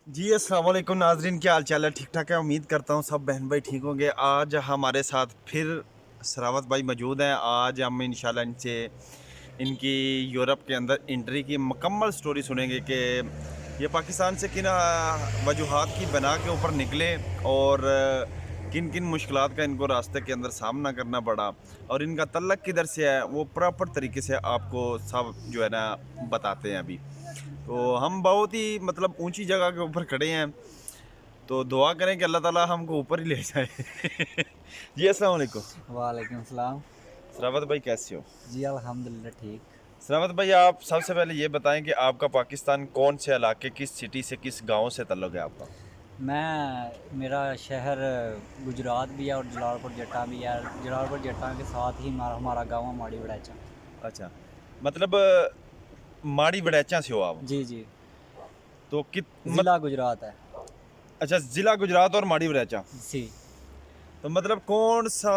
जी अस्सलाम वालेकुम नाजरीन, क्या हाल चाल है? ठीक ठाक है, उम्मीद करता हूँ सब बहन भाई ठीक होंगे। आज हमारे साथ फिर सरावत भाई मौजूद हैं। आज हम इंशाल्लाह इनसे इनकी यूरोप के अंदर एंट्री की मुकम्मल स्टोरी सुनेंगे कि ये पाकिस्तान से किन वजूहात की बना के ऊपर निकले और किन किन मुश्किलात का इनको रास्ते के अंदर सामना करना पड़ा और इनका तल्लक किधर से है, वो प्रॉपर तरीके से आपको सब जो है ना बताते हैं अभी। तो हम बहुत ही मतलब ऊंची जगह के ऊपर खड़े हैं, तो दुआ करें कि अल्लाह ताला हमको ऊपर ही ले जाए। जी अस्सलाम वालेकुम। वालेकुम सलाम। सरावत भाई कैसे हो? जी अल्हम्दुलिल्लाह ठीक। सरावत भाई आप सबसे पहले ये बताएं कि आपका पाकिस्तान कौन से इलाके, किस सिटी से, किस गांव से ताल्लुक है आपका? मेरा शहर गुजरात भी है और जलालपुर जट्टा भी है। जलालपुर जट्टा के साथ ही हमारा गाँव है माड़ी बड़ैचा। अच्छा, मतलब माड़ी बड़ैचा से हो आप? जी जी। तो ज़िला गुजरात है। अच्छा, जिला गुजरात और माड़ी बड़ैचा। जी। तो मतलब कौन सा,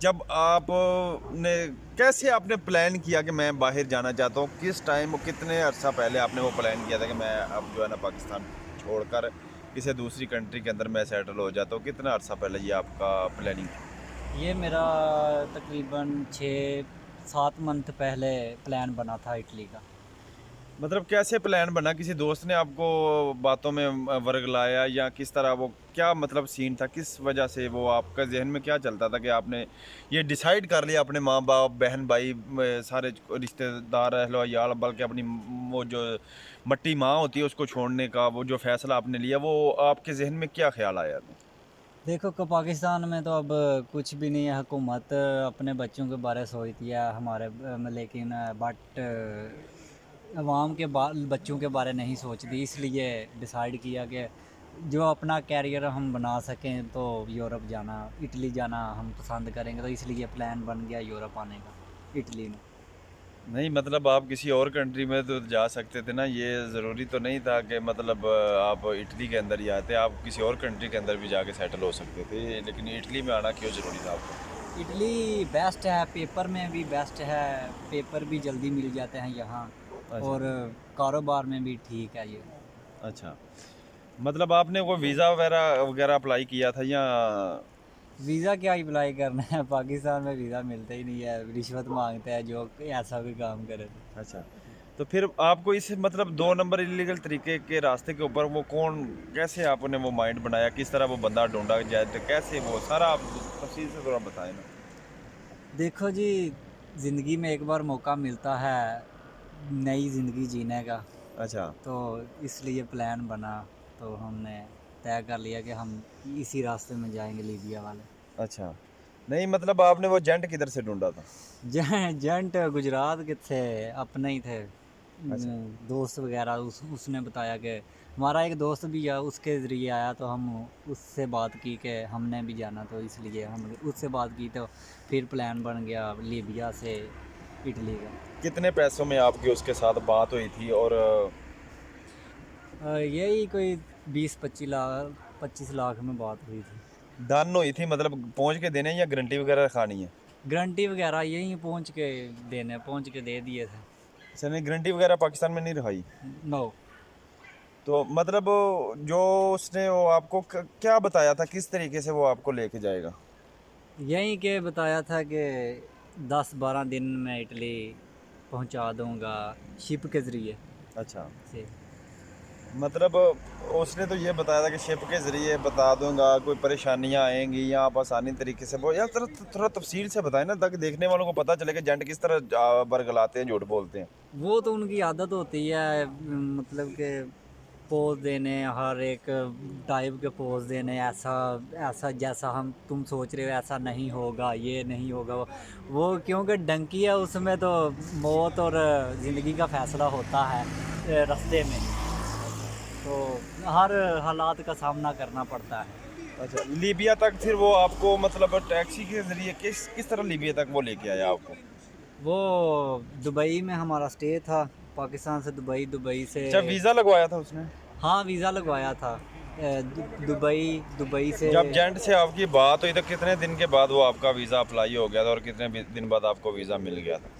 जब आपने कैसे आपने प्लान किया कि मैं बाहर जाना चाहता हूँ, किस टाइम और कितने अरसा पहले आपने वो प्लान किया था कि मैं अब जो है ना पाकिस्तान छोड़कर किसी दूसरी कंट्री के अंदर मैं सेटल हो जाता हूँ? कितना अरसा पहले ये आपका प्लानिंग थी? ये मेरा तकरीबन 6-7 मंथ पहले प्लान बना था इटली का। मतलब कैसे प्लान बना? किसी दोस्त ने आपको बातों में वर्ग लाया या किस तरह, वो क्या मतलब सीन था? किस वजह से वो आपका जहन में क्या चलता था कि आपने ये डिसाइड कर लिया अपने माँ बाप, बहन भाई, सारे रिश्तेदार, अहलो यार, बल्कि अपनी वो जो मट्टी माँ होती है उसको छोड़ने का वो जो फैसला आपने लिया, वो आपके जहन में क्या ख्याल आया था? देखो कि पाकिस्तान में तो अब कुछ भी नहीं है। हुकूमत अपने बच्चों के बारे सोचती है हमारे, लेकिन बट अवाम के बच्चों के बारे नहीं सोचती। इसलिए डिसाइड किया कि जो अपना कैरियर हम बना सकें तो यूरोप जाना, इटली जाना हम पसंद करेंगे। तो इसलिए प्लान बन गया यूरोप आने का, इटली में। नहीं, मतलब आप किसी और कंट्री में तो जा सकते थे ना, ये ज़रूरी तो नहीं था कि मतलब आप इटली के अंदर ही आते, आप किसी और कंट्री के अंदर भी जाके सेटल हो सकते थे, लेकिन इटली में आना क्यों ज़रूरी था आपको? इटली बेस्ट है, पेपर में भी बेस्ट है। पेपर भी जल्दी मिल जाते हैं यहाँ। अच्छा। और कारोबार में भी ठीक है ये। अच्छा, मतलब आपने वो वीज़ा वगैरह वगैरह अप्लाई किया था या? वीज़ा क्या अप्लाई करना है, पाकिस्तान में वीज़ा मिलता ही नहीं है। रिश्वत मांगते हैं जो ऐसा भी काम करे तो। अच्छा, तो फिर आपको इस मतलब 2 नंबर इलीगल तरीके के रास्ते के ऊपर वो कौन, कैसे आपने वो माइंड बनाया, किस तरह वो बंदा ढूंढा जाए, तो कैसे वो सारा आप तफसील से थोड़ा बताएं ना। देखो जी, ज़िंदगी में एक बार मौका मिलता है नई ज़िंदगी जीने का। अच्छा। तो इसलिए प्लान बना। तो हमने तय कर लिया कि हम इसी रास्ते में जाएंगे, लीबिया वाले। अच्छा, नहीं मतलब आपने वो जेंट किधर से ढूंढा था? जेंट गुजरात के थे, अपने ही थे। अच्छा। दोस्त वगैरह उसने बताया कि हमारा एक दोस्त भी है, उसके ज़रिए आया। तो हम उससे बात की कि हमने भी जाना, तो इसलिए हम उससे बात की। तो फिर प्लान बन गया लीबिया से इटली का। कितने पैसों में आपकी उसके साथ बात हुई थी और यही कोई 20-25 लाख में बात हुई थी। डन हुई थी, मतलब पहुंच के देने या गारंटी वगैरह खानी है? गारंटी वगैरह यहीं पहुंच के दे दिए थे। अच्छा, नहीं गारंटी वगैरह पाकिस्तान में नहीं रखाई? नो। तो मतलब जो उसने वो आपको क्या बताया था, किस तरीके से वो आपको लेके जाएगा? यहीं के बताया था कि 10-12 दिन में इटली पहुंचा दूंगा, शिप के ज़रिए अच्छा, से। मतलब उसने तो ये बताया था कि शिप के ज़रिए बता दूंगा, कोई परेशानियां आएंगी या आप आसानी तरीके से वो, यार थोड़ा थोड़ा तफसील से बताएं ना, ताकि देखने वालों को पता चले कि जेंट किस तरह बरगलाते हैं, झूठ बोलते हैं। वो तो उनकी आदत होती है, मतलब कि पोज देने, हर एक टाइप के पोज देने। ऐसा ऐसा जैसा तुम सोच रहे हो ऐसा नहीं होगा, ये नहीं होगा। वो क्योंकि डंकी है उसमें, तो मौत और ज़िंदगी का फ़ैसला होता है रास्ते में। तो हर हालात का सामना करना पड़ता है। अच्छा, लीबिया तक फिर वो आपको मतलब टैक्सी के ज़रिए किस किस तरह लीबिया तक वो लेके आया आपको? वो दुबई में हमारा स्टे था, पाकिस्तान से दुबई, दुबई से। अच्छा, वीज़ा लगवाया था उसने? हाँ, वीज़ा लगवाया था। दुबई दुबई से। जब जेंट से आपकी बात हुई तो कितने दिन के बाद वो आपका वीज़ा अप्लाई हो गया था और कितने दिन बाद आपको वीज़ा मिल गया था?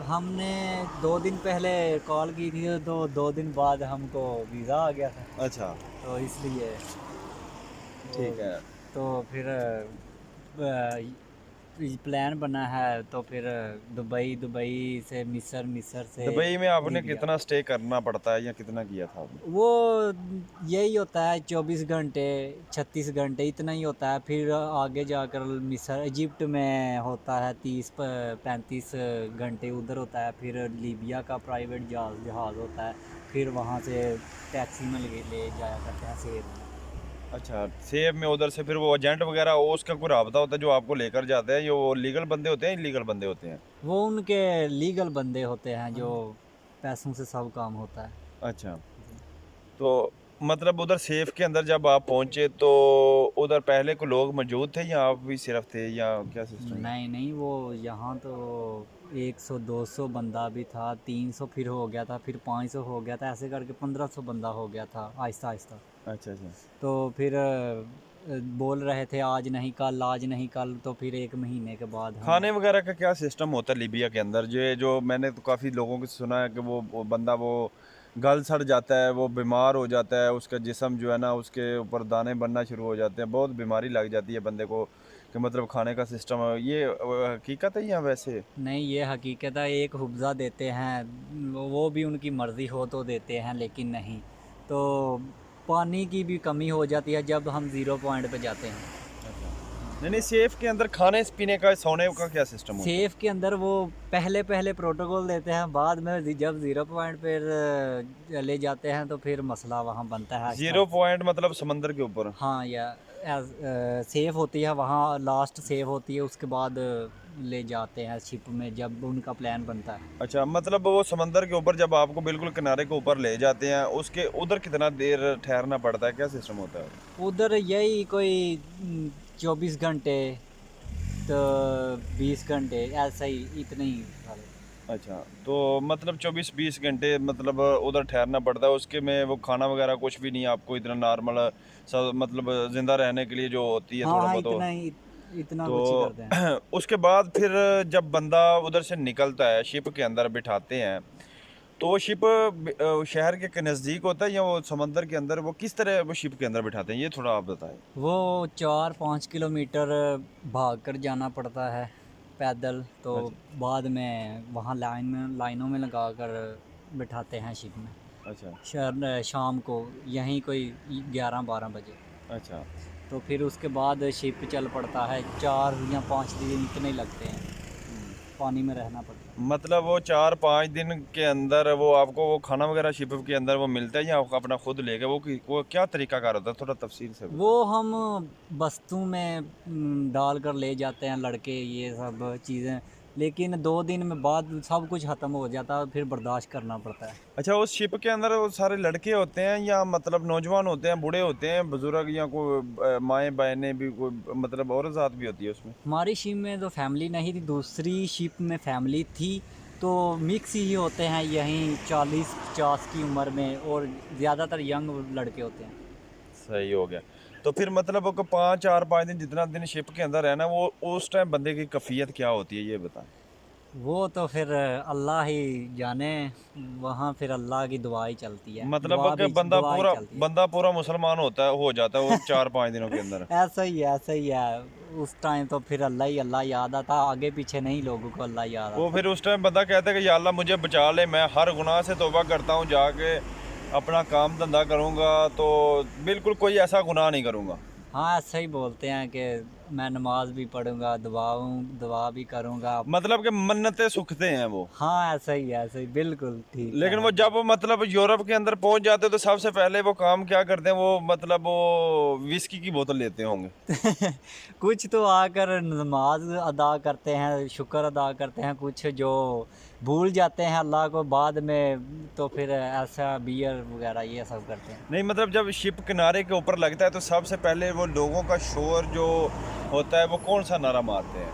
हमने 2 दिन पहले कॉल की थी तो 2 दिन बाद हमको वीज़ा आ गया था, अच्छा, तो इसलिए ठीक है। तो फिर प्लान बना है, तो फिर दुबई से मिस्र से दुबई में आपने लीबिया। कितना स्टे करना पड़ता है या कितना किया था आपने? वो यही होता है 24 घंटे 36 घंटे इतना ही होता है, फिर आगे जाकर मिस्र इजिप्ट में होता है 30-35 घंटे उधर होता है, फिर लीबिया का प्राइवेट जहाज़ होता है, फिर वहाँ से टैक्सी में ले जाया करते हैं सेब में। अच्छा, सेब में उधर से फिर वो एजेंट वगैरह वो उसका कोई राब्ता होता है जो आपको लेकर जाते हैं, ये वो लीगल बंदे होते हैं, इलीगल बंदे होते हैं? वो उनके लीगल बंदे होते हैं जो पैसों से सब काम होता है। अच्छा, तो मतलब उधर सेफ के अंदर जब आप पहुंचे तो उधर पहले को लोग मौजूद थे या आप भी सिर्फ थे या क्या सिस्टम है? नहीं नहीं, वो यहाँ तो 100-200 बंदा भी था, 300 फिर हो गया था, फिर 500 हो गया था, ऐसे करके 1500 बंदा हो गया था आहिस्ता आहिस्ता। अच्छा अच्छा। तो फिर बोल रहे थे आज नहीं कल, आज नहीं कल, तो फिर 1 महीने के बाद हम खाने वगैरह का क्या सिस्टम होता है लीबिया के अंदर? जो मैंने तो काफ़ी लोगों से सुना है कि वो बंदा वो गल सड़ जाता है, वो बीमार हो जाता है, उसका जिस्म जो है ना उसके ऊपर दाने बनना शुरू हो जाते हैं, बहुत बीमारी लग जाती है बंदे को कि मतलब खाने का सिस्टम है ये हकीकत है या वैसे? नहीं, ये हकीकत है। एक हुब्ज़ा देते हैं, वो भी उनकी मर्ज़ी हो तो देते हैं, लेकिन नहीं तो पानी की भी कमी हो जाती है जब हम ज़ीरो पॉइंट पे जाते हैं। नहीं नहीं, सेफ के अंदर खाने पीने का सोने का क्या सिस्टम होता है? सेफ के अंदर वो पहले पहले प्रोटोकॉल देते हैं, बाद में जब ज़ीरो पॉइंट पर ले जाते हैं तो फिर मसला वहाँ बनता है। जीरो पॉइंट मतलब समंदर के ऊपर? हाँ, या सेफ होती है वहाँ, लास्ट सेफ होती है, उसके बाद ले जाते हैं शिप में जब उनका प्लान बनता है। अच्छा, मतलब वो समंदर के ऊपर जब आपको बिल्कुल किनारे के ऊपर ले जाते हैं उसके उधर कितना देर ठहरना पड़ता है, क्या सिस्टम होता है? उधर यही कोई 24 घंटे तो 20 घंटे ऐसा ही, इतने ही सारे। अच्छा, तो मतलब 24-20 घंटे मतलब उधर ठहरना पड़ता है, उसके में वो खाना वगैरह कुछ भी नहीं आपको इतना नॉर्मल सब मतलब ज़िंदा रहने के लिए जो होती है हाँ थोड़ा हाँ, बहुत इतना ही, इतना कुछ ही करते हैं। तो उसके बाद फिर जब बंदा उधर से निकलता है शिप के अंदर बिठाते हैं तो वो शिप शहर के नज़दीक होता है या वो समंदर के अंदर, वो किस तरह वो शिप के अंदर बिठाते हैं ये थोड़ा आप बताएं? वो 4-5 किलोमीटर भाग कर जाना पड़ता है पैदल, तो अच्छा बाद में वहाँ लाइनों में लगा कर बिठाते हैं शिप में। अच्छा शाम को यहीं कोई 11-12 बजे, अच्छा। तो फिर उसके बाद शिप चल पड़ता है। 4 या 5 दिन इतने ही लगते हैं, पानी में रहना पड़ता है। मतलब वो 4-5 दिन के अंदर वो आपको वो खाना वगैरह शिप के अंदर वो मिलता है या आपको अपना खुद लेके वो क्या तरीका कार होता है, थोड़ा तफसील से बताएं। वो हम बस्तों में डाल कर ले जाते हैं लड़के, ये सब चीज़ें, लेकिन 2 दिन में बाद सब कुछ ख़त्म हो जाता है, फिर बर्दाश्त करना पड़ता है। अच्छा, उस शिप के अंदर वो सारे लड़के होते हैं या मतलब नौजवान होते हैं, बूढ़े होते हैं, बुजुर्ग या कोई माएँ बहनें भी कोई मतलब औरत ज़ात भी होती है उसमें? हमारी शिप में तो फैमिली नहीं थी, दूसरी शिप में फैमिली थी, तो मिक्स ही होते हैं, यहीं 40-50 की उम्र में, और ज़्यादातर यंग लड़के होते हैं। सही हो गया। तो फिर मतलब वो 4-5 दिन जितना दिन शिप के अंदर रहना वो उस टाइम बंदे की कैफियत क्या होती है ये बताएं? वो तो फिर अल्लाह ही जाने, वहाँ फिर अल्लाह की दुआ ही चलती है, मतलब कि दुआ ही चलती है। बंदा पूरा मुसलमान होता है हो जाता है वो 4-5 दिनों के अंदर? ऐसा ही है, ऐसा ही है। उस टाइम तो फिर अल्लाह याद आता, आगे पीछे नहीं लोगों को अल्लाह याद वो आता। फिर उस टाइम बंदा कहता है कि या अल्लाह मुझे बचा ले, मैं हर गुनाह से तौबा करता हूँ, जाके अपना काम धंधा करूँगा तो बिल्कुल कोई ऐसा गुनाह नहीं करूँगा। हाँ, ऐसा ही बोलते हैं कि मैं नमाज भी पढ़ूंगा, दुआ भी करूंगा। मतलब कि मन्नतें सूखते हैं वो। हाँ, ऐसा ही है, ऐसा ही, बिल्कुल ठीक लेकिन है। वो जब वो मतलब यूरोप के अंदर पहुंच जाते हैं तो सबसे पहले वो काम क्या करते हैं, वो मतलब वो विस्की की बोतल लेते होंगे। कुछ तो आकर नमाज अदा करते हैं, शुक्र अदा करते हैं, कुछ जो भूल जाते हैं अल्लाह को बाद में, तो फिर ऐसा बियर वगैरह ये सब करते हैं। नहीं मतलब जब शिप किनारे के ऊपर लगता है तो सबसे पहले वो लोगों का शोर जो होता है वो कौन सा नारा मारते हैं?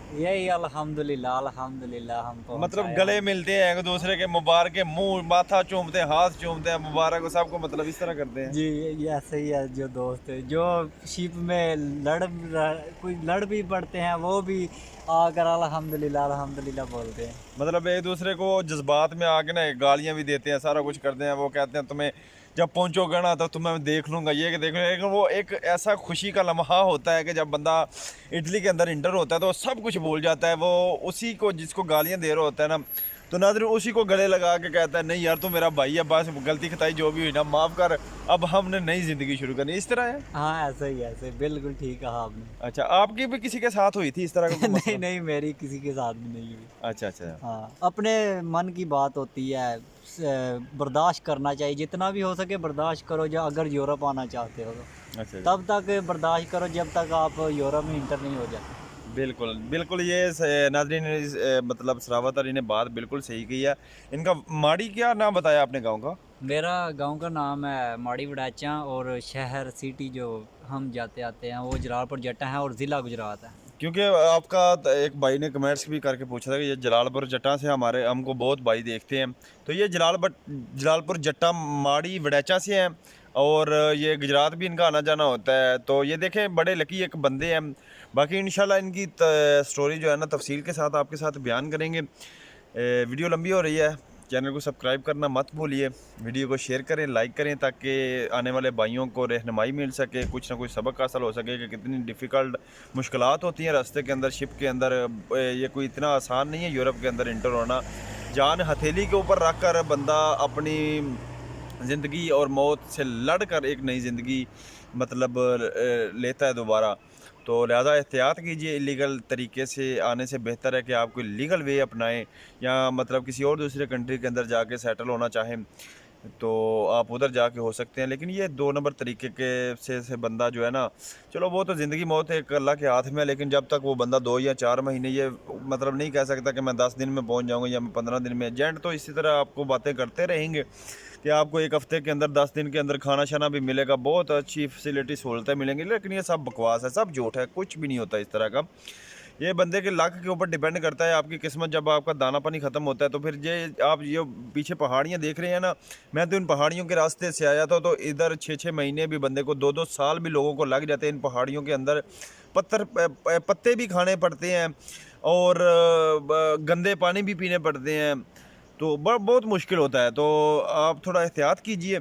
यही अल्हम्दुलिल्लाह अल्हम्दुलिल्लाह हम मतलब पहुंचाए गले हम। मिलते हैं एक दूसरे के, मुबारक मुंह माथा चूमते हैं, हाथ चूमते हैं, मुबारक हो सबको, मतलब इस तरह करते हैं। जी ये ऐसे ही है जो दोस्त है जो शिप में कोई लड़ भी पड़ते हैं वो भी आकर अल्हम्दुलिल्लाह अल्हम्दुलिल्लाह बोलते हैं। मतलब एक दूसरे को जज्बात में आके ना गालियां भी देते हैं, सारा कुछ करते हैं। वो कहते हैं तुम्हें जब पहुंचोगे ना तो तुम्हें मैं देख लूंगा, ये कि देख लूंगा। लेकिन वो एक ऐसा खुशी का लम्हा होता है कि जब बंदा इटली के अंदर इंटर होता है तो वो सब कुछ भूल जाता है। वो उसी को जिसको गालियां दे रहा होता है ना, तो नाज़रीन उसी को गले लगा के कहता है नहीं यार तू मेरा भाई है, बस गलती खताई जो भी हुई ना माफ़ कर, अब हमने नई ज़िंदगी शुरू करनी। इस तरह है। हाँ ऐसे ही ऐसे बिल्कुल ठीक कहा आपने। अच्छा, आपकी भी किसी के साथ हुई थी इस तरह का कोई नहीं मसला? नहीं मेरी किसी के साथ भी नहीं हुई। अच्छा अच्छा। हाँ अपने मन की बात होती है, बर्दाश्त करना चाहिए जितना भी हो सके बर्दाश्त करो जो अगर यूरोप आना चाहते हो तो अच्छा तब तक बर्दाश्त करो जब तक आप यूरोप में इंटर नहीं हो जाते। बिल्कुल बिल्कुल, ये नाजरीन मतलब सरावत अली ने बात बिल्कुल सही की है। इनका माड़ी क्या नाम बताया आपने गांव का? मेरा गांव का नाम है माड़ी वड़ाचा और शहर सिटी जो हम जाते आते हैं वो जलालपुर जट्टा है और ज़िला गुजरात है। क्योंकि आपका एक भाई ने कमेंट्स भी करके पूछा था कि ये जलालपुर जट्टा से हमारे हमको बहुत भाई देखते हैं, तो ये जलालपुर जट्टा माड़ी वड़ैचा से हैं और ये गुजरात भी इनका आना जाना होता है। तो ये देखें बड़े लकी एक बंदे हैं। बाकी इंशाल्लाह इनकी स्टोरी जो है ना तफसील के साथ आपके साथ बयान करेंगे। वीडियो लंबी हो रही है, चैनल को सब्सक्राइब करना मत भूलिए, वीडियो को शेयर करें, लाइक करें, ताकि आने वाले भाइयों को रहनुमाई मिल सके, कुछ ना कुछ सबक हासिल हो सके कि कितनी डिफ़िकल्ट मुश्किलात होती हैं रास्ते के अंदर, शिप के अंदर। ये कोई इतना आसान नहीं है यूरोप के अंदर इंटर होना। जान हथेली के ऊपर रख कर बंदा अपनी ज़िंदगी और मौत से लड़ कर एक नई ज़िंदगी मतलब लेता है दोबारा। तो लिहाजा एहतियात कीजिए, इलीगल तरीके से आने से बेहतर है कि आप कोई लीगल वे अपनाएं, या मतलब किसी और दूसरे कंट्री के अंदर जाके सेटल होना चाहें तो आप उधर जाके हो सकते हैं। लेकिन ये 2 नंबर तरीके के से बंदा जो है ना, चलो वो तो ज़िंदगी मौत एक अल्लाह के हाथ में है, लेकिन जब तक वो बंदा 2 या 4 महीने, ये मतलब नहीं कह सकता कि मैं 10 दिन में पहुंच जाऊंगा या मैं 15 दिन में। एजेंट तो इसी तरह आपको बातें करते रहेंगे कि आपको एक हफ़्ते के अंदर 10 दिन के अंदर खाना शाना भी मिलेगा, बहुत अच्छी फैसिलिटी सहूलतें मिलेंगी। लेकिन ये सब बकवास है, सब झूठ है, कुछ भी नहीं होता इस तरह का। ये बंदे के लक के ऊपर डिपेंड करता है, आपकी किस्मत। जब आपका दाना पानी ख़त्म होता है तो फिर ये आप ये पीछे पहाड़ियाँ देख रहे हैं ना, मैं तो इन पहाड़ियों के रास्ते से आया था, तो इधर 6-6 महीने भी बंदे को, 2-2 साल भी लोगों को लग जाते हैं इन पहाड़ियों के अंदर। पत्ते भी खाने पड़ते हैं और गंदे पानी भी पीने पड़ते हैं, तो बहुत मुश्किल होता है। तो आप थोड़ा एहतियात कीजिए,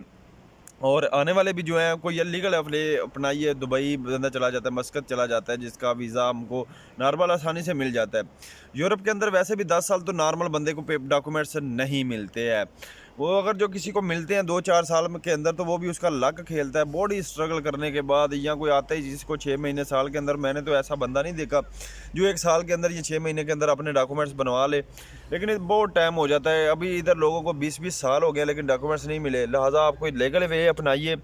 और आने वाले भी जो हैं कोई लीगल अपनाइए। दुबई बंदा चला जाता है, मस्कत चला जाता है, जिसका वीज़ा हमको नॉर्मल आसानी से मिल जाता है। यूरोप के अंदर वैसे भी 10 साल तो नॉर्मल बंदे को डॉक्यूमेंट्स नहीं मिलते हैं। वो अगर जो किसी को मिलते हैं 2-4 साल के अंदर, तो वो भी उसका लक खेलता है, बॉडी स्ट्रगल करने के बाद। या कोई आता ही जिसको 6 महीने साल के अंदर, मैंने तो ऐसा बंदा नहीं देखा जो 1 साल के अंदर, ये 6 महीने के अंदर अपने डॉक्यूमेंट्स बनवा ले। लेकिन ये बहुत टाइम हो जाता है। अभी इधर लोगों को 20-20 साल हो गया लेकिन डॉक्यूमेंट्स नहीं मिले। लिहाजा आप कोई लीगल वे अपनाइए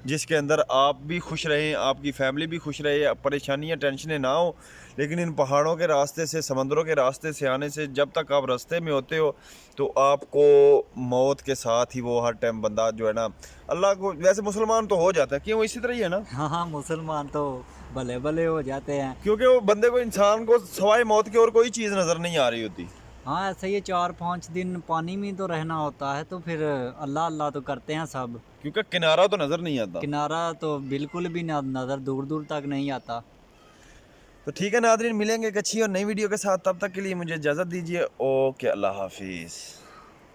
जिसके अंदर आप भी खुश रहें, आपकी फैमिली भी खुश रहे, परेशानियाँ टेंशनें ना हो। लेकिन इन पहाड़ों के रास्ते से, समंदरों के रास्ते से आने से, जब तक आप रास्ते में होते हो तो आपको मौत के साथ ही वो हर टाइम बंदा जो है ना, अल्लाह को, वैसे मुसलमान तो हो जाता है, क्यों इसी तरह ही है ना, हाँ हाँ मुसलमान तो भले भले हो जाते हैं। क्योंकि वो बंदे को, इंसान को सवाए मौत की और कोई चीज़ नज़र नहीं आ रही होती। हाँ ऐसे ही 4-5 दिन पानी में तो रहना होता है तो फिर अल्लाह अल्लाह तो करते हैं सब। क्योंकि किनारा तो नज़र नहीं आता। किनारा तो बिल्कुल भी नज़र दूर दूर तक नहीं आता। तो ठीक है नादरीन, मिलेंगे एक अच्छी और नई वीडियो के साथ। तब तक के लिए मुझे इजाज़त दीजिए। ओके, अल्लाह हाफिज़।